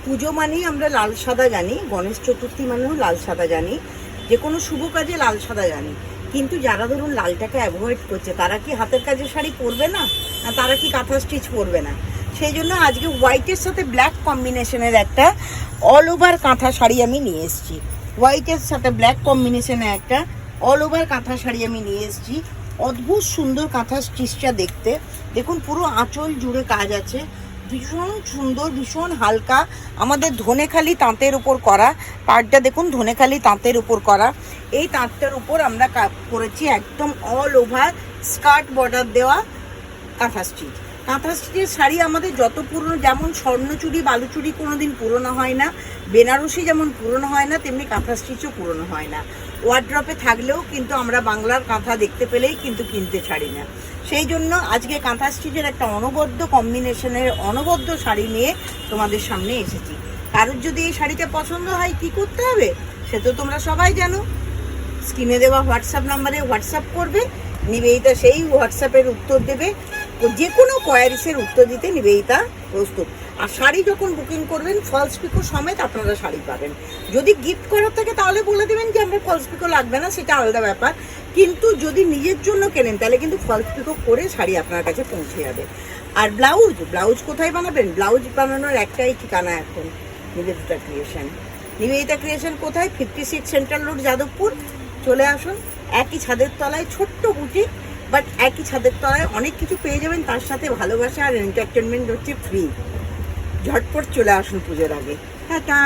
পুজো মানেই আমরা লাল সাদা জানি, গণেশ চতুর্থী মানেও লাল সাদা জানি, যে কোনো শুভ কাজে লাল সাদা জানি। কিন্তু যারা ধরুন লালটাকে অ্যাভয়েড করছে তারা কি হাতের কাজের শাড়ি পরবে না, তারা কি কাঁথা স্টিচ পরবে না? সেই জন্য আজকে হোয়াইটের সাথে ব্ল্যাক কম্বিনেশনের একটা অল ওভার কাঁথা শাড়ি আমি নিয়ে এসেছি। হোয়াইটের সাথে ব্ল্যাক কম্বিনেশনে একটা অল ওভার কাঁথা শাড়ি আমি নিয়ে এসেছি। অদ্ভুত সুন্দর কাঁথা স্টিচটা দেখতে, দেখুন পুরো আঁচল জুড়ে কাজ আছে, ভীষণ সুন্দর, ভীষণ হালকা। আমাদের ধনেখালি তাঁতের উপর করা পাড়টা দেখুন, ধনেখালি তাঁতের উপর করা। এই তাঁতটার উপর আমরা করেছি একদম অল ওভার স্কার্ট বর্ডার দেওয়া কাঁথা স্টিচ। কাঁথা স্টিচের শাড়ি আমাদের যত পুরনো, যেমন স্বর্ণচুরি বালুচুরি কোনোদিন পুরনো হয় না, বেনারসি যেমন পুরনো হয় না, তেমনি কাঁথা স্টিচও পুরনো হয় না। ওয়ার্ড্রপে থাকলেও কিন্তু আমরা বাংলার কাঁথা দেখতে পেলেই কিন্তু কিনতে ছাড়ি না। সেই জন্য আজকে কাঁথা স্টিচের একটা অনবদ্য কম্বিনেশনের অনবদ্য শাড়ি নিয়ে তোমাদের সামনে এসেছি। কারোর যদি এই শাড়িটা পছন্দ হয় কি করতে হবে সে তো তোমরা সবাই জানো। স্ক্রিনে দেওয়া হোয়াটসঅ্যাপ নাম্বারে হোয়াটসঅ্যাপ করবে, নিবেদিতা সেই হোয়াটসঅ্যাপের উত্তর দেবে। যে কোনো কোয়ারিসের উত্তর দিতে নিবেদিতা প্রস্তুত। আর শাড়ি যখন বুকিং করবেন ফলস পিকো সমেত আপনারা শাড়ি পাবেন। যদি গিফট করার থাকে তাহলে বলে দেবেন যে আমরা ফলস পিকো লাগবে না, সেটা আলাদা ব্যাপার। কিন্তু যদি নিজের জন্য কেনেন তাহলে কিন্তু ফলস পিকো করে শাড়ি আপনার কাছে পৌঁছে যাবে। আর ব্লাউজ কোথায় বানাবেন? ব্লাউজ বানানোর একটাই ঠিকানা এখন, নিবেদিতা ক্রিয়েশন। নিবেদিতা ক্রিয়েশন কোথায়? 56 সেন্ট্রাল রোড, যাদবপুর। চলে আসুন, একই ছাদের তলায় ছোট্ট বুটিক, বাট একই ছাদের তলায় অনেক কিছু পেয়ে যাবেন, তার সাথে ভালোবাসা আর এন্টারটেনমেন্ট হচ্ছে ফ্রি। ঝটপট চলে আসুন পুজোর আগে। টাটা।